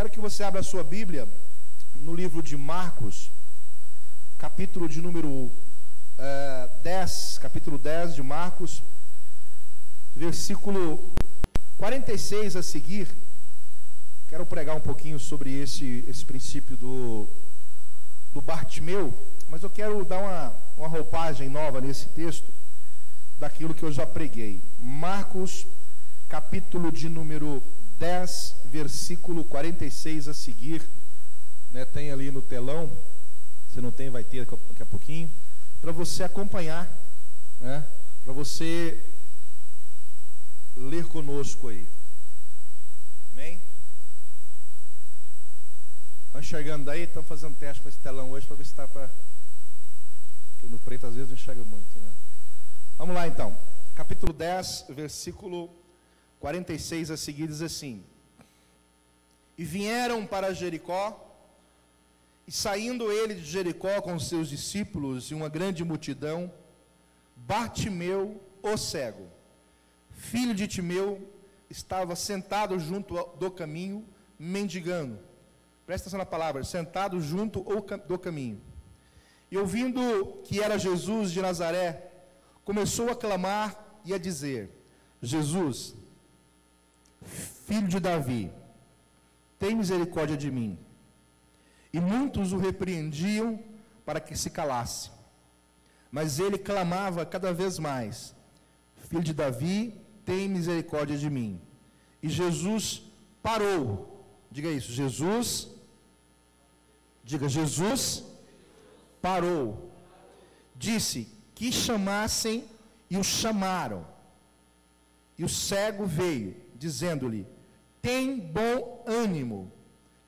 Quero que você abra a sua Bíblia no livro de Marcos, capítulo de número 10, capítulo 10 de Marcos, versículo 46 a seguir. Quero pregar um pouquinho sobre esse princípio do Bartimeu, mas eu quero dar uma roupagem nova nesse texto, daquilo que eu já preguei. Marcos, capítulo de número 10, versículo 46 a seguir, né? Tem ali no telão, se não tem, vai ter daqui a pouquinho, para você acompanhar, né? Para você ler conosco aí. Amém? Estão enxergando daí? Estão fazendo teste com esse telão hoje para ver se está para... Porque no preto às vezes não enxerga muito, né? Vamos lá então. Capítulo 10, versículo 46 a seguir diz assim: E vieram para Jericó, e saindo ele de Jericó com os seus discípulos e uma grande multidão, Bartimeu, o cego, filho de Timeu, estava sentado junto do caminho, mendigando. Presta atenção na palavra, sentado junto do caminho. E ouvindo que era Jesus de Nazaré, começou a clamar e a dizer: Jesus, filho de Davi, tem misericórdia de mim. E muitos o repreendiam para que se calasse. Mas ele clamava cada vez mais: Filho de Davi, tem misericórdia de mim. E Jesus parou. Diga isso, Jesus. Diga, Jesus parou. Disse que chamassem, e o chamaram. E o cego veio, dizendo-lhe: tem bom ânimo,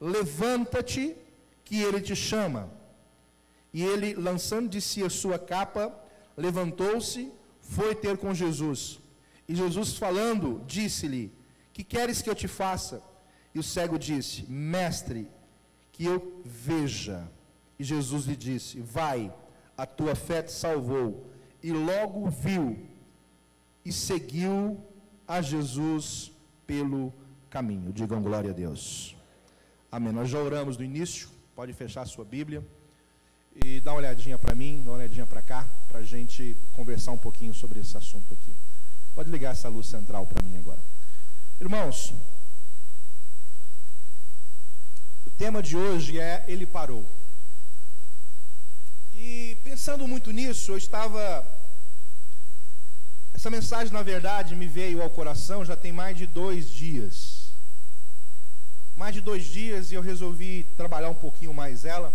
levanta-te, que ele te chama. E ele, lançando de si a sua capa, levantou-se, foi ter com Jesus. E Jesus, falando, disse-lhe: que queres que eu te faça? E o cego disse: Mestre, que eu veja. E Jesus lhe disse: vai, a tua fé te salvou. E logo viu e seguiu a Jesus pelo caminho. Digam glória a Deus. Amém. Nós já oramos no início. Pode fechar a sua Bíblia e dar uma olhadinha para mim, dar uma olhadinha para cá, para a gente conversar um pouquinho sobre esse assunto aqui. Pode ligar essa luz central para mim agora. Irmãos, o tema de hoje é Ele Parou. E pensando muito nisso, essa mensagem, na verdade, me veio ao coração já tem mais de 2 dias. Mais de 2 dias, e eu resolvi trabalhar um pouquinho mais ela.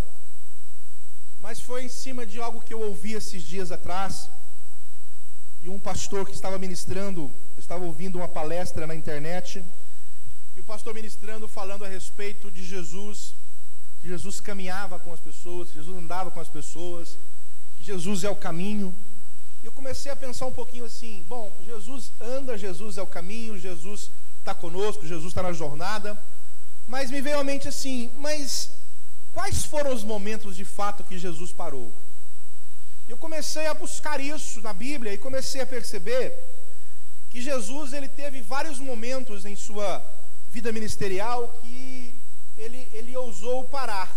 Mas foi em cima de algo que eu ouvi esses dias atrás. E um pastor que estava ministrando, estava ouvindo uma palestra na internet. E o pastor ministrando, falando a respeito de Jesus. Que Jesus caminhava com as pessoas, que Jesus andava com as pessoas. Que Jesus é o caminho. E eu comecei a pensar um pouquinho assim: bom, Jesus anda, Jesus é o caminho, Jesus está conosco, Jesus está na jornada. Mas me veio à mente assim: mas quais foram os momentos de fato que Jesus parou? Eu comecei a buscar isso na Bíblia e comecei a perceber que Jesus, ele teve vários momentos em sua vida ministerial que ele ousou parar.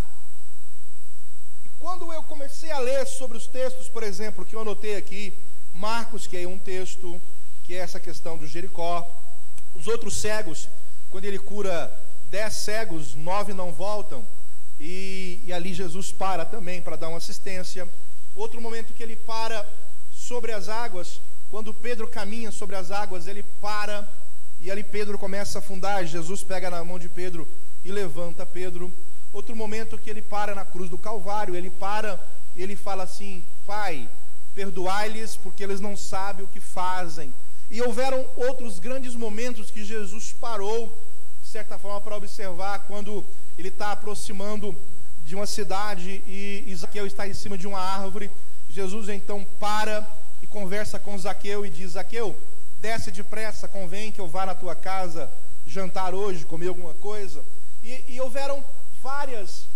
E quando eu comecei a ler sobre os textos, por exemplo, que eu anotei aqui, Marcos, que é um texto, que é essa questão do Jericó, os outros cegos, quando ele cura 10 cegos, 9 não voltam, e ali Jesus para também para dar uma assistência. Outro momento que ele para sobre as águas, quando Pedro caminha sobre as águas, ele para, e ali Pedro começa a afundar, Jesus pega na mão de Pedro e levanta Pedro. Outro momento que ele para na cruz do Calvário, ele para e ele fala assim: Pai, perdoai-lhes porque eles não sabem o que fazem. E houveram outros grandes momentos que Jesus parou, de certa forma, para observar, quando ele está aproximando de uma cidade e Zaqueu está em cima de uma árvore. Jesus então para e conversa com Zaqueu e diz: Zaqueu, desce depressa, convém que eu vá na tua casa jantar hoje, comer alguma coisa. E houveram várias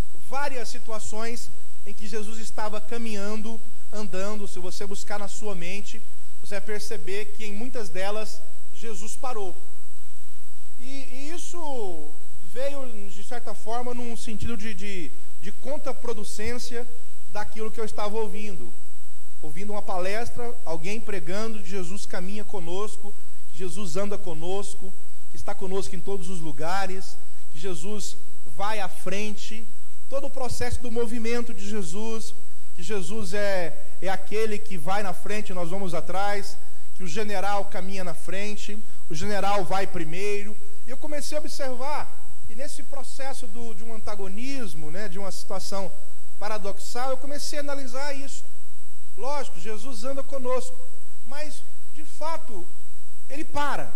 situações em que Jesus estava caminhando, andando. Se você buscar na sua mente, você vai perceber que em muitas delas Jesus parou. E isso veio, de certa forma, num sentido de contraproducência daquilo que eu estava ouvindo. Ouvindo uma palestra, alguém pregando que Jesus caminha conosco, que Jesus anda conosco, que está conosco em todos os lugares, que Jesus vai à frente, todo o processo do movimento de Jesus, que Jesus é aquele que vai na frente e nós vamos atrás, que o general caminha na frente, o general vai primeiro. E eu comecei a observar, e nesse processo de um antagonismo, né, de uma situação paradoxal, eu comecei a analisar isso. Lógico, Jesus anda conosco, mas de fato ele para.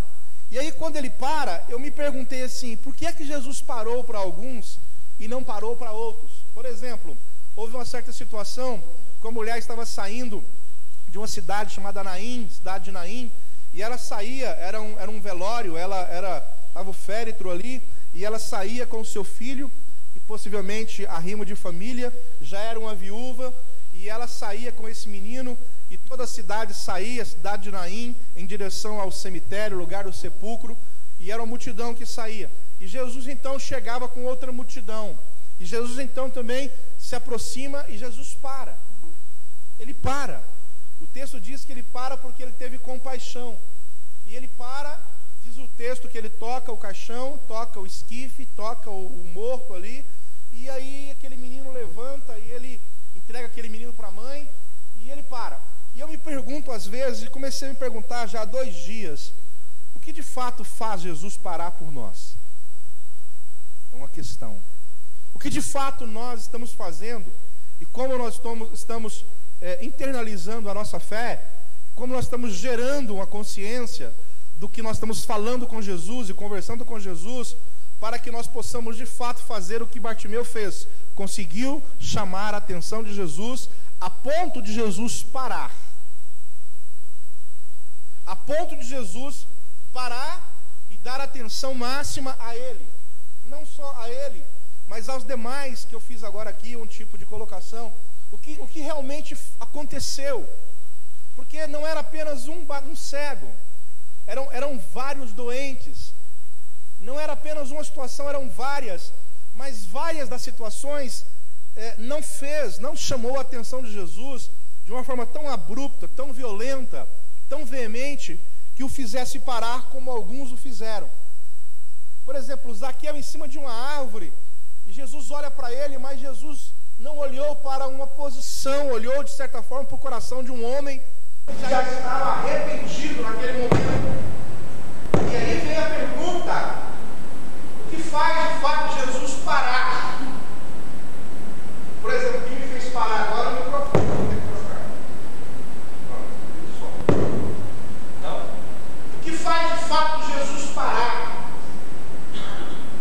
E aí quando ele para, eu me perguntei assim, por que é que Jesus parou para alguns e não parou para outros? Por exemplo, houve uma certa situação que a mulher estava saindo de uma cidade chamada Naim, cidade de Naim, e ela saía, era um velório, estava o féretro ali, e ela saía com o seu filho, e possivelmente arrimo de família, já era uma viúva, e ela saía com esse menino, e toda a cidade saía, a cidade de Naim, em direção ao cemitério, lugar do sepulcro, e era uma multidão que saía. E Jesus então chegava com outra multidão, e Jesus então também se aproxima, e Jesus para. Ele para. O texto diz que ele para porque ele teve compaixão. E ele para, diz o texto que ele toca o caixão, toca o esquife, toca o morto ali, e aí aquele menino levanta e ele entrega aquele menino para a mãe, e ele para. E eu me pergunto às vezes, e comecei a me perguntar já há 2 dias, o que de fato faz Jesus parar por nós? É uma questão. O que de fato nós estamos fazendo, e como nós estamos internalizando a nossa fé, como nós estamos gerando uma consciência do que nós estamos falando com Jesus e conversando com Jesus, para que nós possamos de fato fazer o que Bartimeu fez. Conseguiu chamar a atenção de Jesus a ponto de Jesus parar. A ponto de Jesus parar e dar atenção máxima a ele. Não só a ele, mas aos demais, que eu fiz agora aqui um tipo de colocação. O que realmente aconteceu. Porque não era apenas um cego, eram vários doentes. Não era apenas uma situação, eram várias. Mas várias das situações não chamou a atenção de Jesus de uma forma tão abrupta, tão violenta, tão veemente, que o fizesse parar como alguns o fizeram. Por exemplo, Zaqueu em cima de uma árvore, e Jesus olha para ele, mas Jesus não olhou para uma posição, olhou de certa forma para o coração de um homem que já estava arrependido naquele momento. E aí vem a pergunta: o que faz de fato Jesus parar? Por exemplo, o que me fez parar agora é o microfone. Vou ter que trocar. Não? O que faz de fato Jesus parar?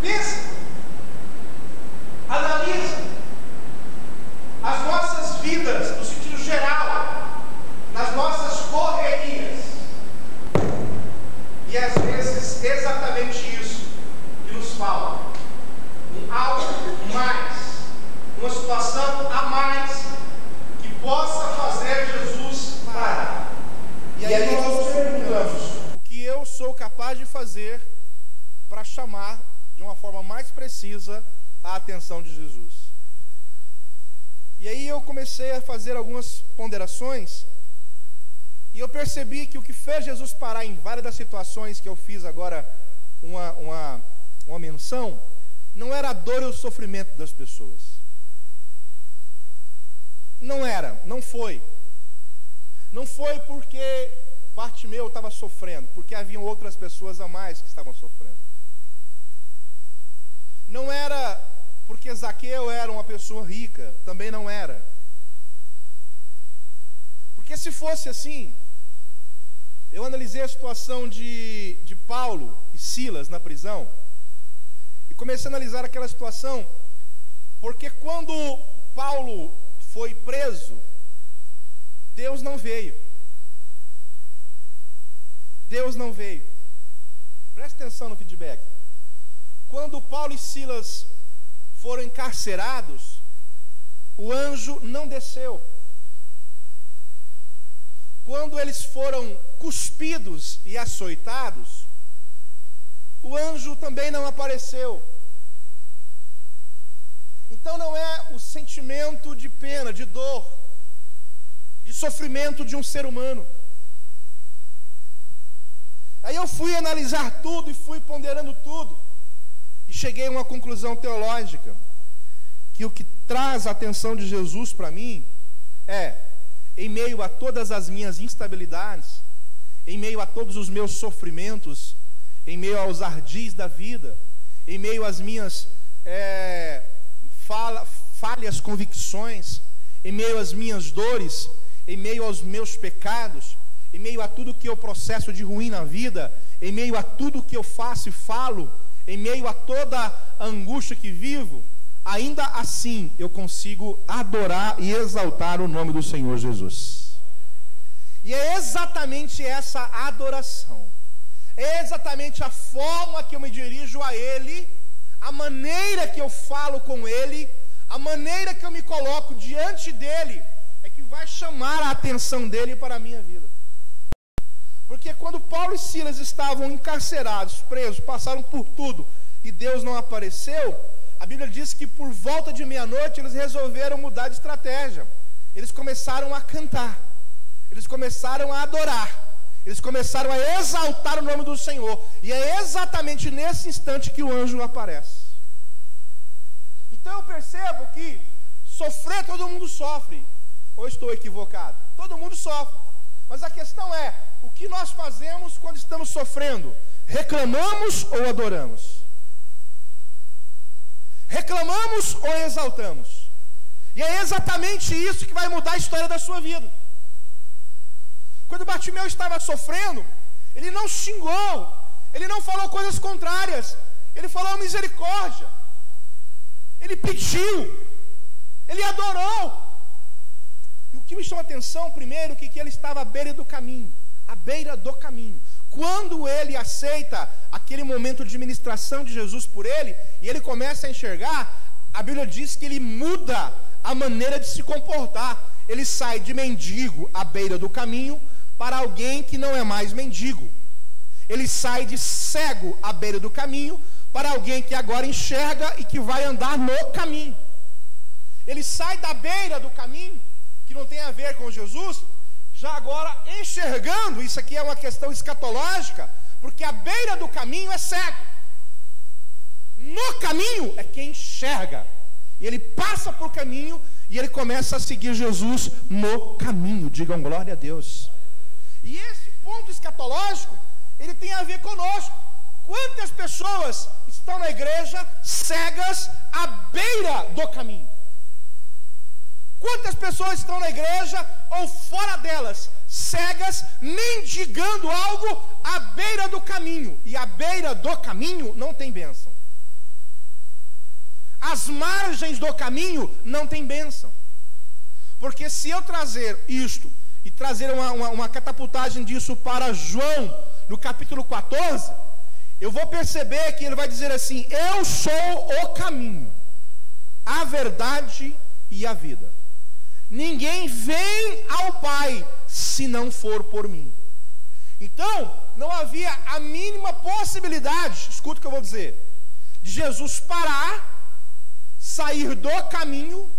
Pensa. Analisa. As nossas vidas, no sentido geral, nas nossas correrias. E às vezes exatamente isso que nos falta. Algo mais, uma situação a mais que possa fazer Jesus parar. E aí nós nos perguntamos: o que eu sou capaz de fazer para chamar de uma forma mais precisa a atenção de Jesus? E aí eu comecei a fazer algumas ponderações, e eu percebi que o que fez Jesus parar em várias das situações que eu fiz agora uma menção, não era a dor e o sofrimento das pessoas. Não era, não foi. Não foi porque Bartimeu estava sofrendo, porque haviam outras pessoas a mais que estavam sofrendo. Não era porque Zaqueu era uma pessoa rica, também não era. Porque se fosse assim, eu analisei a situação de Paulo e Silas na prisão, e comecei a analisar aquela situação, porque quando Paulo foi preso, Deus não veio. Deus não veio. Presta atenção no feedback. Quando Paulo e Silas foram encarcerados, o anjo não desceu. Quando eles foram cuspidos e açoitados, o anjo também não apareceu. Então não é o sentimento de pena, de dor, de sofrimento de um ser humano. Aí eu fui analisar tudo e fui ponderando tudo, e cheguei a uma conclusão teológica, que o que traz a atenção de Jesus para mim é, em meio a todas as minhas instabilidades, em meio a todos os meus sofrimentos, em meio aos ardis da vida, em meio às minhas falhas convicções, em meio às minhas dores, em meio aos meus pecados, em meio a tudo que eu processo de ruim na vida, em meio a tudo que eu faço e falo, em meio a toda a angústia que vivo, ainda assim eu consigo adorar e exaltar o nome do Senhor Jesus. E é exatamente essa adoração, é exatamente a forma que eu me dirijo a Ele, a maneira que eu falo com Ele, a maneira que eu me coloco diante dEle, é que vai chamar a atenção dEle para a minha vida. Porque quando Paulo e Silas estavam encarcerados, presos, passaram por tudo, e Deus não apareceu, a Bíblia diz que por volta de meia-noite eles resolveram mudar de estratégia. Eles começaram a cantar, eles começaram a adorar, eles começaram a exaltar o nome do Senhor. E é exatamente nesse instante que o anjo aparece. Então eu percebo que sofrer todo mundo sofre. Ou estou equivocado? Todo mundo sofre. Mas a questão é, o que nós fazemos quando estamos sofrendo? Reclamamos ou adoramos? Reclamamos ou exaltamos? E é exatamente isso que vai mudar a história da sua vida. Quando Bartimeu estava sofrendo, ele não xingou, ele não falou coisas contrárias, ele falou misericórdia, ele pediu, ele adorou. E o que me chama a atenção primeiro, que ele estava à beira do caminho, à beira do caminho. Quando ele aceita aquele momento de ministração de Jesus por ele, e ele começa a enxergar, a Bíblia diz que ele muda a maneira de se comportar. Ele sai de mendigo à beira do caminho para alguém que não é mais mendigo. Ele sai de cego à beira do caminho para alguém que agora enxerga e que vai andar no caminho. Ele sai da beira do caminho, que não tem a ver com Jesus, já agora enxergando. Isso aqui é uma questão escatológica, porque a beira do caminho é cego, no caminho é quem enxerga, e ele passa por caminho e ele começa a seguir Jesus no caminho. Digam glória a Deus. E esse ponto escatológico, ele tem a ver conosco. Quantas pessoas estão na igreja cegas à beira do caminho? Quantas pessoas estão na igreja ou fora delas, cegas, mendigando algo à beira do caminho? E à beira do caminho não tem bênção. As margens do caminho não tem bênção. Porque se eu trazer isto e trazer uma catapultagem disso para João, no capítulo 14, eu vou perceber que ele vai dizer assim: eu sou o caminho, a verdade e a vida. Ninguém vem ao Pai se não for por mim. Então, não havia a mínima possibilidade, escuta o que eu vou dizer, de Jesus parar, sair do caminho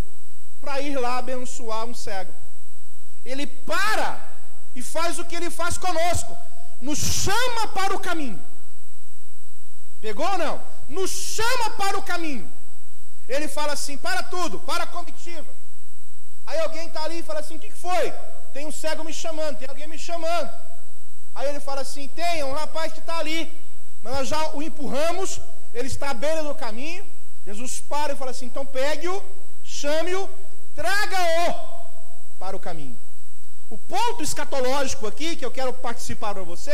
para ir lá abençoar um cego. Ele para e faz o que ele faz conosco, nos chama para o caminho. Pegou ou não? Nos chama para o caminho. Ele fala assim: para tudo, para a comitiva. Aí alguém está ali e fala assim: o que foi? Tem um cego me chamando, tem alguém me chamando. Aí ele fala assim: tem um rapaz que está ali, mas nós já o empurramos, ele está à beira do caminho. Jesus para e fala assim: então pegue-o, chame-o, traga-o para o caminho. O ponto escatológico aqui que eu quero participar para você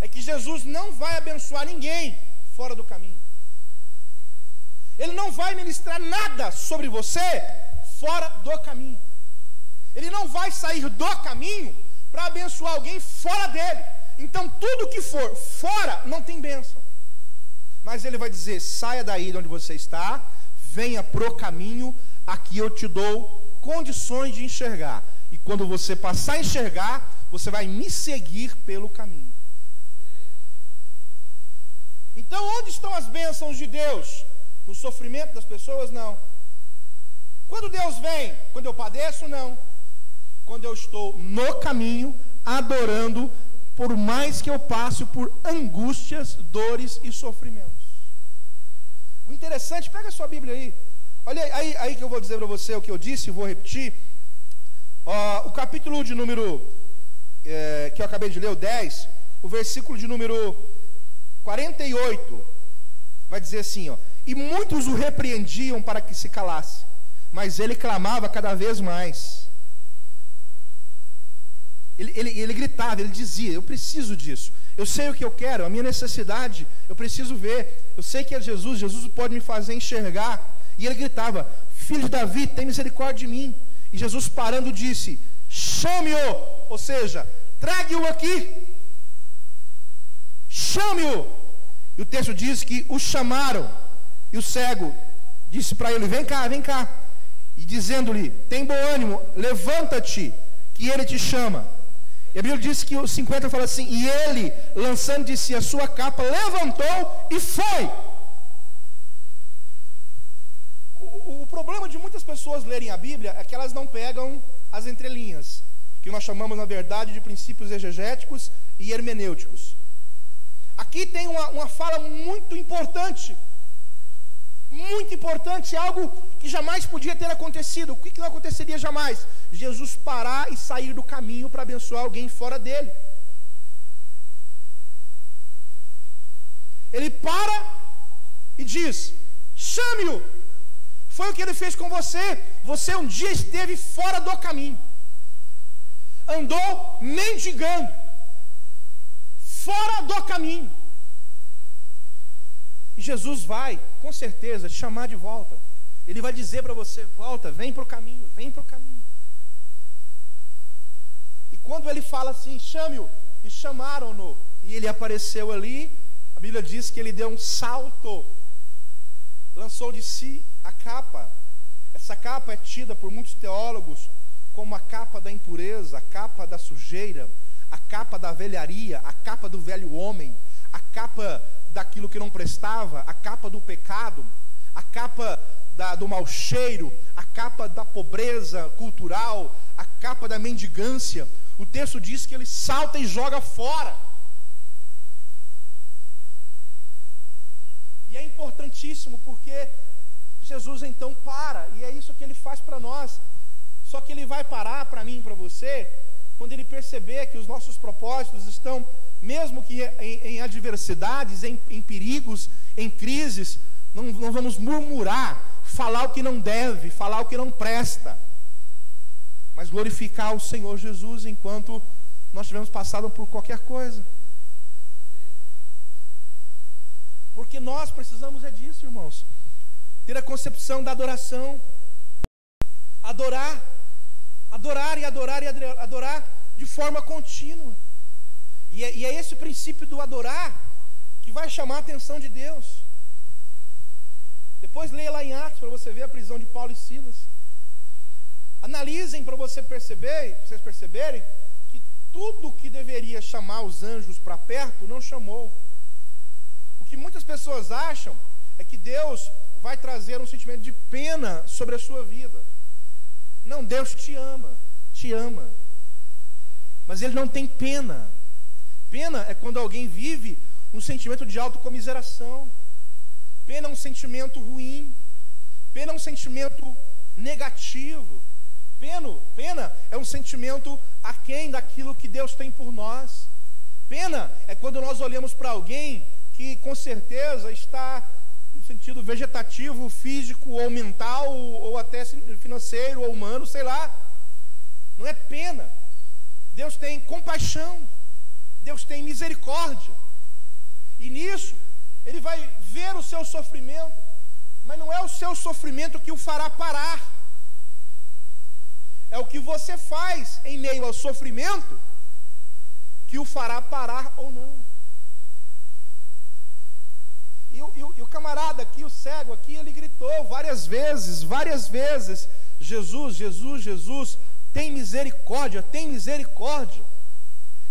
é que Jesus não vai abençoar ninguém fora do caminho. Ele não vai ministrar nada sobre você fora do caminho. Ele não vai sair do caminho para abençoar alguém fora dele. Então tudo que for fora não tem bênção. Mas ele vai dizer: saia daí de onde você está, venha pro caminho, aqui eu te dou condições de enxergar. E quando você passar a enxergar, você vai me seguir pelo caminho. Então onde estão as bênçãos de Deus? No sofrimento das pessoas? Não. Quando Deus vem? Quando eu padeço? Não. Quando eu estou no caminho, adorando, por mais que eu passe por angústias, dores e sofrimentos. O interessante, pega a sua Bíblia aí. Olha aí que eu vou dizer para você o que eu disse, vou repetir. O capítulo de número, que eu acabei de ler, o 10, o versículo de número 48, vai dizer assim, e muitos o repreendiam para que se calasse, mas ele clamava cada vez mais. Ele gritava, ele dizia, eu preciso disso, eu sei o que eu quero, a minha necessidade, eu preciso ver, eu sei que é Jesus pode me fazer enxergar. E ele gritava, filho de Davi, tem misericórdia de mim. E Jesus parando disse, chame-o, ou seja, trague-o aqui, chame-o. E o texto diz que o chamaram, e o cego disse para ele, vem cá, e dizendo-lhe, tem bom ânimo, levanta-te, que ele te chama. E a Bíblia diz que o 50 fala assim, e ele, lançando de si a sua capa, levantou e foi. O problema de muitas pessoas lerem a Bíblia é que elas não pegam as entrelinhas, que nós chamamos, na verdade, de princípios exegéticos e hermenêuticos. Aqui tem uma fala muito importante, algo que jamais podia ter acontecido. O que não aconteceria jamais? Jesus parar e sair do caminho para abençoar alguém fora dele. Ele para e diz, chame-o. Foi o que ele fez com você. Você um dia esteve fora do caminho, andou mendigando, fora do caminho, e Jesus vai, com certeza, te chamar de volta. Ele vai dizer para você, volta, vem para o caminho, vem para o caminho. E quando ele fala assim, chame-o, e chamaram-no, e ele apareceu ali, a Bíblia diz que ele deu um salto, lançou de si a capa. Essa capa é tida por muitos teólogos como a capa da impureza, a capa da sujeira, a capa da velharia, a capa do velho homem, a capa daquilo que não prestava, a capa do pecado, a capa do mau cheiro, a capa da pobreza cultural, a capa da mendigância. O texto diz que ele salta e joga fora. E é importantíssimo porque Jesus então para, e é isso que ele faz para nós. Só que ele vai parar para mim e para você quando ele perceber que os nossos propósitos estão, mesmo que em adversidades, em perigos, em crises, não vamos murmurar, falar o que não deve, falar o que não presta, mas glorificar o Senhor Jesus enquanto nós tivermos passado por qualquer coisa. Porque nós precisamos disso, irmãos. Ter a concepção da adoração. Adorar de forma contínua. E é esse o princípio do adorar que vai chamar a atenção de Deus. Depois leia lá em Atos para você ver a prisão de Paulo e Silas. Analisem para vocês perceberem que tudo que deveria chamar os anjos para perto não chamou. O que muitas pessoas acham é que Deus vai trazer um sentimento de pena sobre a sua vida. Não, Deus te ama, mas Ele não tem pena. Pena é quando alguém vive um sentimento de autocomiseração. Pena é um sentimento ruim. Pena é um sentimento negativo. Pena é um sentimento aquém daquilo que Deus tem por nós. Pena é quando nós olhamos para alguém que com certeza está no sentido vegetativo, físico ou mental, ou até financeiro ou humano, sei lá. Não é pena. Deus tem compaixão. Deus tem misericórdia. E nisso, Ele vai ver o seu sofrimento, mas não é o seu sofrimento que o fará parar. É o que você faz em meio ao sofrimento que o fará parar ou não. E o camarada aqui, o cego aqui, ele gritou várias vezes, Jesus, Jesus, Jesus, tem misericórdia, tem misericórdia.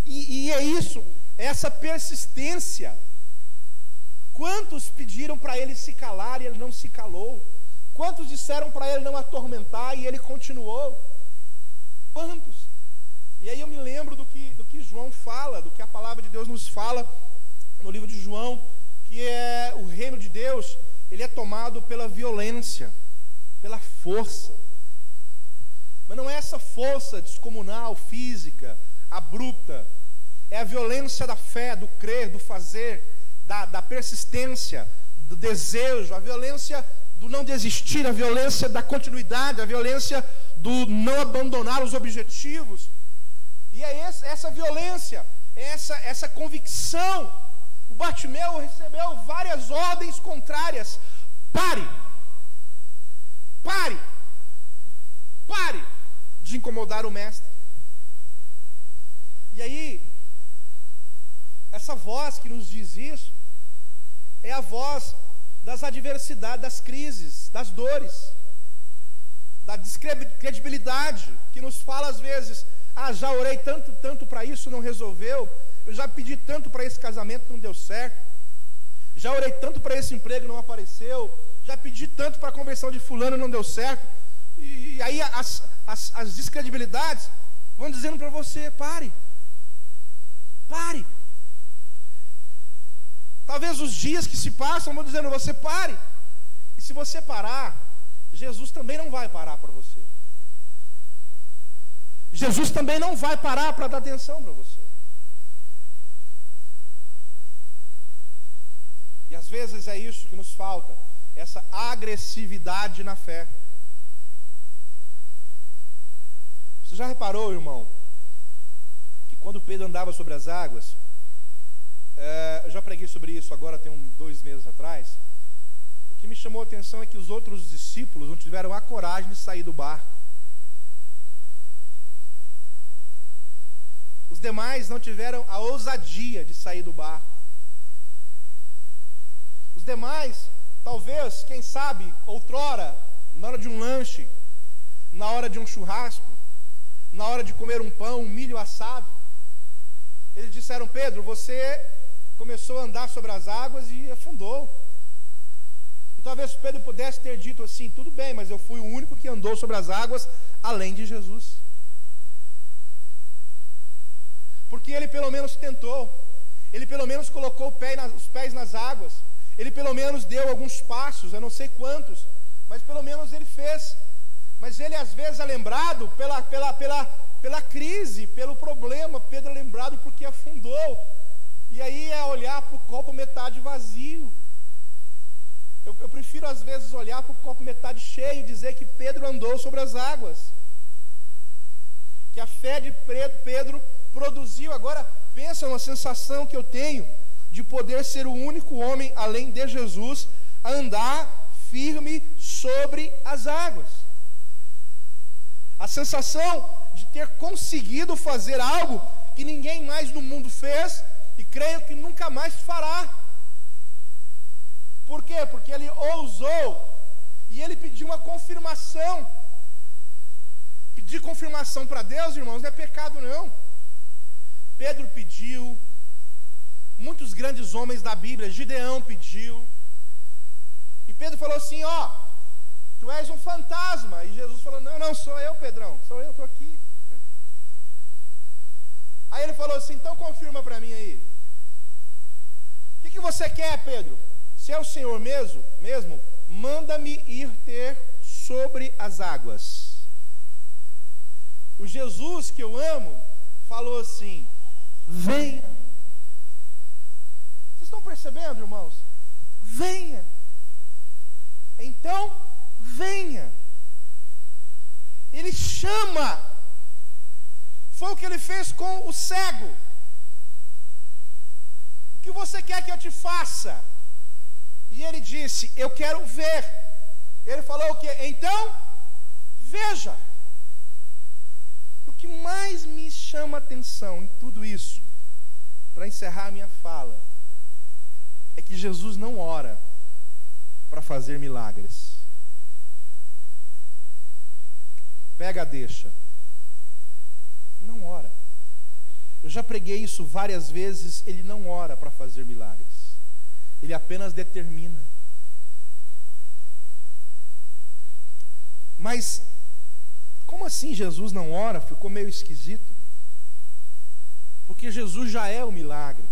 E é isso, é essa persistência. Quantos pediram para ele se calar e ele não se calou? Quantos disseram para ele não atormentar e ele continuou? Quantos? E aí eu me lembro do que João fala, do que a palavra de Deus nos fala no livro de João, que é o reino de Deus, ele é tomado pela violência, pela força. Mas não é essa força descomunal, física, abrupta. É a violência da fé, do crer, do fazer, da persistência, do desejo, a violência do não desistir, a violência da continuidade, a violência do não abandonar os objetivos. E é essa violência, essa convicção. O Bartimeu recebeu várias ordens contrárias. Pare! Pare! Pare de incomodar o mestre. E aí, essa voz que nos diz isso é a voz das adversidades, das crises, das dores, da descredibilidade, que nos fala às vezes: ah, já orei tanto para isso, não resolveu. Eu já pedi tanto para esse casamento, não deu certo. Já orei tanto para esse emprego, não apareceu. Já pedi tanto para a conversão de fulano, não deu certo. E aí as descredibilidades vão dizendo para você: pare. Pare. Talvez os dias que se passam vão dizendo: você pare. E se você parar, Jesus também não vai parar para você. Jesus também não vai parar para dar atenção para você. E às vezes é isso que nos falta, essa agressividade na fé. Você já reparou, irmão, que quando Pedro andava sobre as águas, eu já preguei sobre isso agora tem 2 meses atrás, o que me chamou a atenção é que os outros discípulos não tiveram a coragem de sair do barco. Os demais não tiveram a ousadia de sair do barco. Os demais, talvez, quem sabe, outrora, na hora de um lanche, na hora de um churrasco, na hora de comer um pão, um milho assado, eles disseram: Pedro, você começou a andar sobre as águas e afundou. E talvez Pedro pudesse ter dito assim: tudo bem, mas eu fui o único que andou sobre as águas além de Jesus. Porque ele pelo menos tentou, ele pelo menos colocou os pés nas águas, ele pelo menos deu alguns passos, eu não sei quantos, mas pelo menos ele fez. Mas ele às vezes é lembrado pela crise, pelo problema. Pedro é lembrado porque afundou. E aí é olhar para o copo metade vazio. Eu prefiro às vezes olhar para o copo metade cheio e dizer que Pedro andou sobre as águas, que a fé de Pedro produziu. Agora pensa numa sensação que eu tenho de poder ser o único homem além de Jesus a andar firme sobre as águas. A sensação de ter conseguido fazer algo que ninguém mais no mundo fez e creio que nunca mais fará. Por quê? Porque ele ousou e ele pediu uma confirmação. Pedir confirmação para Deus, irmãos, não é pecado não. Pedro pediu, muitos grandes homens da Bíblia, Gideão pediu, e Pedro falou assim: ó, tu és um fantasma. E Jesus falou: não, sou eu, Pedrão, sou eu, estou aqui. Aí ele falou assim: então confirma para mim aí, o que você quer, Pedro? Se é o Senhor mesmo, manda-me ir ter sobre as águas. O Jesus que eu amo falou assim: venha. Vocês estão percebendo, irmãos? Venha. Então, venha. Ele chama. Foi o que ele fez com o cego. O que você quer que eu te faça? E ele disse: eu quero ver. Ele falou o quê? Então, veja. O que mais me chama a atenção em tudo isso, para encerrar a minha fala, é que Jesus não ora para fazer milagres. Pega, deixa. Não ora. Eu já preguei isso várias vezes. Ele não ora para fazer milagres. Ele apenas determina. Mas, como assim Jesus não ora? Ficou meio esquisito. Porque Jesus já é o milagre.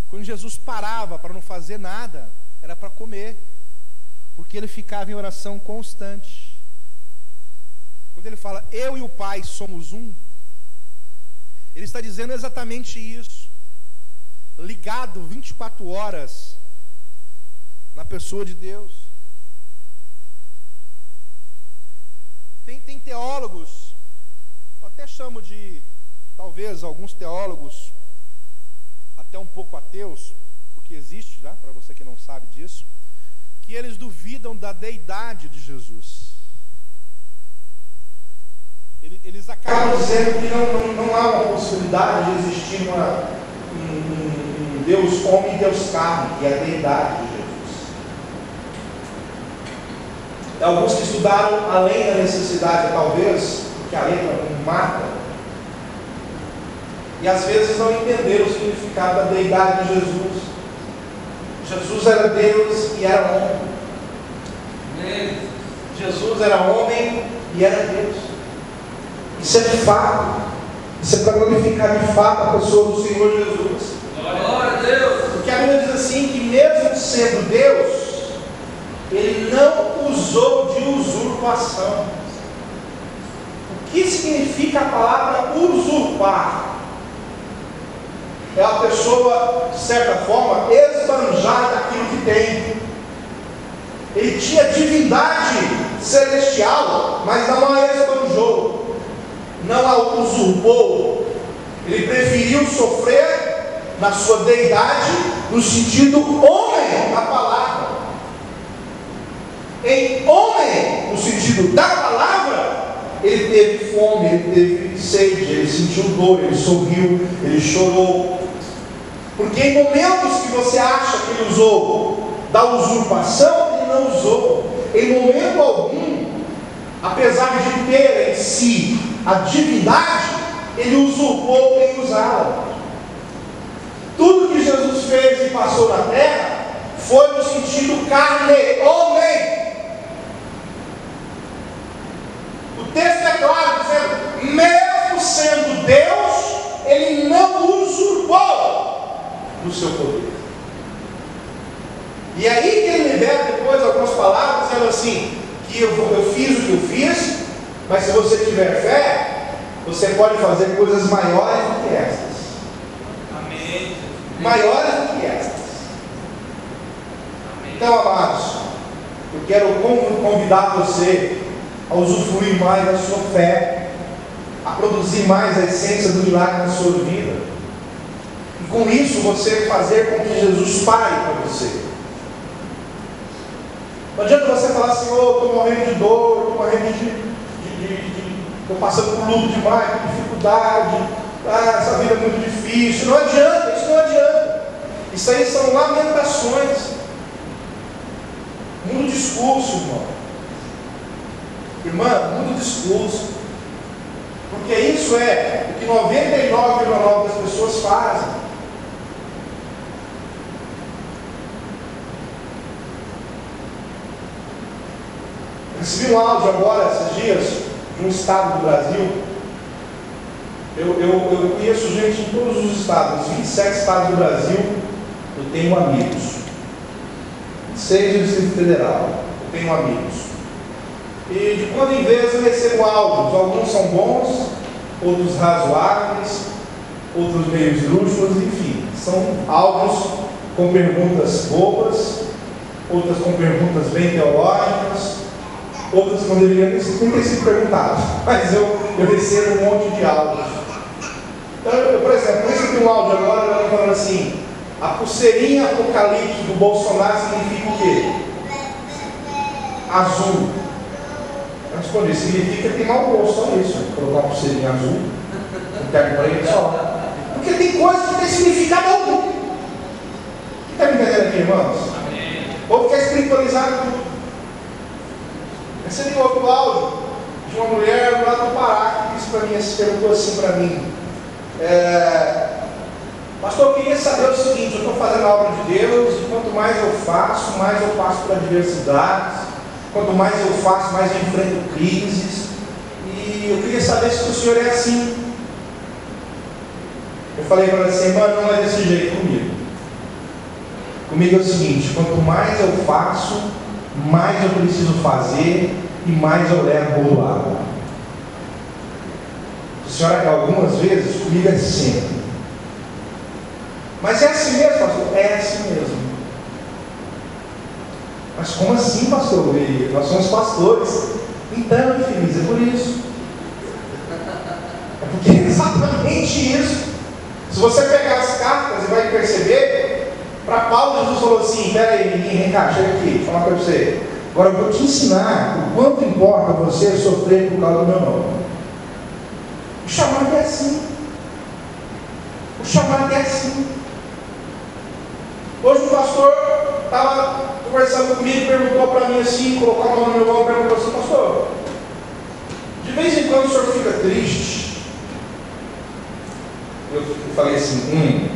Quando Jesus parava para não fazer nada, era para comer. Porque ele ficava em oração constante. Quando ele fala, eu e o Pai somos um, ele está dizendo exatamente isso. Ligado 24 horas na pessoa de Deus. Tem teólogos, eu até chamo de, talvez, alguns teólogos, até um pouco ateus, porque existe, já, para você que não sabe disso, que eles duvidam da deidade de Jesus. Eles acabam dizendo que não há uma possibilidade de existir um Deus homem e Deus carne, que é a deidade de Jesus. Alguns que estudaram além da necessidade, talvez, porque a letra não mata, e às vezes não entenderam o significado da deidade de Jesus. Jesus era Deus e era homem. Jesus era homem e era Deus. Isso é de fato. Isso é para glorificar de fato a pessoa do Senhor Jesus. Glória a Deus. Porque a Bíblia diz assim, que mesmo sendo Deus, ele não usou de usurpação. O que significa a palavra usurpar? É a pessoa, de certa forma, esbanjar daquilo que tem. Ele tinha divindade celestial, mas não a esbanjou, não a usurpou. Ele preferiu sofrer na sua deidade, no sentido homem da palavra. Em homem, no sentido da palavra, ele teve fome, ele teve sede, ele sentiu dor, ele sorriu, ele chorou. Porque em momentos que você acha que ele usou da usurpação, ele não usou. Em momento algum, apesar de ter em si a divindade, ele usurpou em usá-la. Tudo que Jesus fez e passou na terra foi no sentido carne, homem. O texto é claro, dizendo, mesmo sendo Deus, ele não usurpou do seu poder. E aí que ele libera depois algumas palavras, dizendo assim, que eu fiz o que eu fiz, mas se você tiver fé, você pode fazer coisas maiores do que estas. Amém. Maiores do que estas. Amém. Então, amados, eu quero convidar você a usufruir mais da sua fé, a produzir mais a essência do milagre na sua vida. E com isso você fazer com que Jesus pare para você. Não adianta você falar assim, estou morrendo de dor, estou morrendo estou passando por luto demais, por dificuldade, essa vida é muito difícil. Não adianta, isso não adianta. Isso aí são lamentações. Muda o discurso, irmão. Irmã, muda o discurso. Porque isso é o que 99,9% das pessoas fazem. Recebi um áudio agora, esses dias, de um estado do Brasil. Eu conheço gente em todos os estados, 27 estados do Brasil, eu tenho amigos. 6 do Distrito Federal, eu tenho amigos. E de quando em vez eu recebo áudios, alguns são bons, outros razoáveis, outros meio esdrúxulos, enfim. São áudios com perguntas bobas, outras com perguntas bem teológicas, outras que não deveriam nem ter sido perguntadas, mas eu recebo um monte de áudios. Então, por exemplo, eu recebi um áudio agora falando assim, a pulseirinha apocalipse do Bolsonaro significa o quê? Azul. Eu respondi, significa que tem mau gosto, só isso, colocar uma pulseirinha azul, não quero para ele só. Porque tem coisas que tem significado algum. Está me entendendo aqui, irmãos? O povo quer espiritualizar tudo. Recebi outro áudio de uma mulher lá do Pará que disse para mim, perguntou assim para mim, pastor, eu queria saber o seguinte, eu estou fazendo a obra de Deus, e quanto mais eu faço por adversidades, Quanto mais eu faço, mais eu enfrento crises. E eu queria saber se o senhor é assim. Eu falei para ela assim, irmã, não é desse jeito comigo. Comigo é o seguinte, quanto mais eu faço, mais eu preciso fazer e mais eu levo do lado. A senhora, algumas vezes, comigo é sempre. Mas é assim mesmo, pastor? É assim mesmo. Mas como assim, pastor? Nós somos pastores. Então, infeliz, é por isso. É porque é exatamente isso. Se você pegar as cartas e vai perceber, para Paulo, Jesus falou assim: pera aí, menino, vem cá, chega aqui, vou falar para você. Agora eu vou te ensinar o quanto importa você sofrer por causa do meu nome. O chamado é assim. O chamado é assim. Hoje um pastor estava conversando comigo e perguntou para mim assim, colocou a mão no meu ombro e perguntou assim: pastor, de vez em quando o senhor fica triste? Eu falei assim,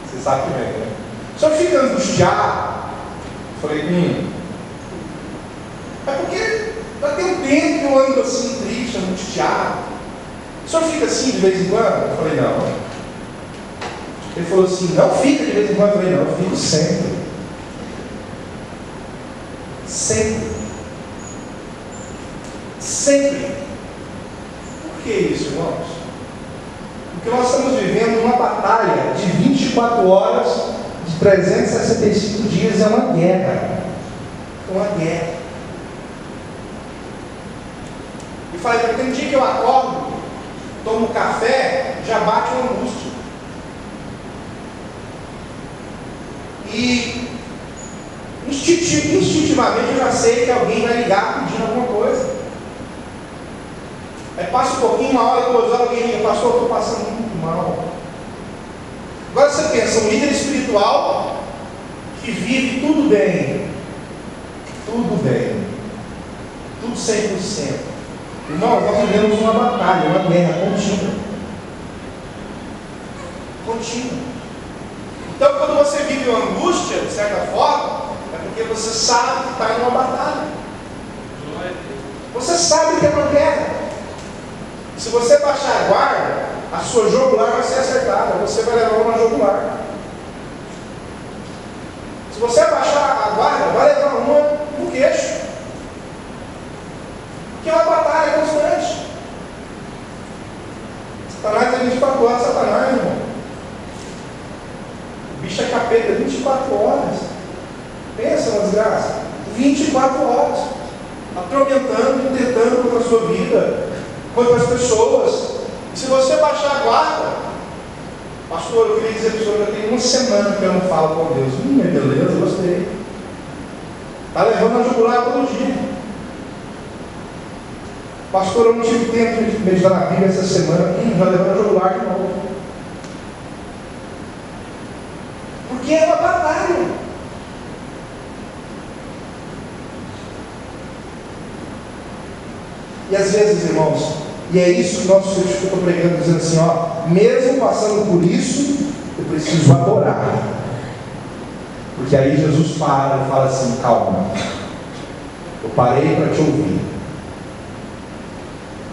você sabe que vem, né? O senhor fica angustiado? Eu falei, é porque já tem um tempo que eu ando assim, triste, angustiado. O senhor fica assim de vez em quando? Eu falei, não. Ele falou assim, não fica de vez em quando? Eu falei, não, eu fico sempre. Sempre. Sempre. Por que isso, irmãos? Porque nós estamos vivendo uma batalha de 24 horas, de 365 dias, é uma guerra. Uma guerra. E falei, tem dia que eu acordo, tomo café, já bate uma angústia. E instintivamente eu já sei que alguém vai ligar pedindo alguma coisa. Aí passa um pouquinho, uma hora, 2 horas, alguém liga, pastor, eu estou passando muito mal. Agora você pensa, um líder espiritual que vive tudo bem. Tudo bem. Tudo 100%. Irmão, nós vivemos uma batalha, uma guerra contínua. Contínua. Então, quando você vive uma angústia, de certa forma, é porque você sabe que está em uma batalha. Você sabe que é uma guerra. Se você baixar a guarda, a sua jugular vai ser acertada. Você vai levar uma jugular. Se você baixar a guarda, vai levar uma no queixo. Porque é uma batalha constante. Satanás é 24 horas, Satanás, irmão. O bicho é capeta 24 horas. Pensa na desgraça. 24 horas. Atormentando, tentando contra a sua vida, contra as pessoas. E se você baixar a guarda, pastor, eu queria dizer para o senhor que eu tenho uma semana que eu não falo com Deus. Beleza, gostei. Está levando a jugular todo dia. Pastor, eu não tive tempo de meditar na Bíblia essa semana. Já levando a jugular de novo. Porque é uma batalha. E às vezes, irmãos, e é isso que nós estou pregando, dizendo assim, ó, mesmo passando por isso, eu preciso adorar. Porque aí Jesus para e fala assim, calma, eu parei para te ouvir.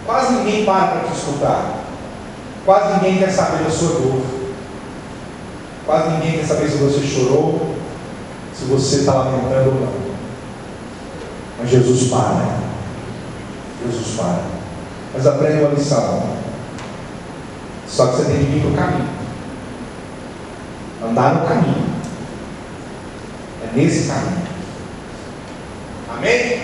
Quase ninguém para para te escutar. Quase ninguém quer saber da sua dor. Quase ninguém quer saber se você chorou, se você está lamentando ou não. Mas Jesus para. Jesus para. Mas aprenda uma lição. Só que você tem que vir para o caminho. Andar no caminho. É nesse caminho. Amém?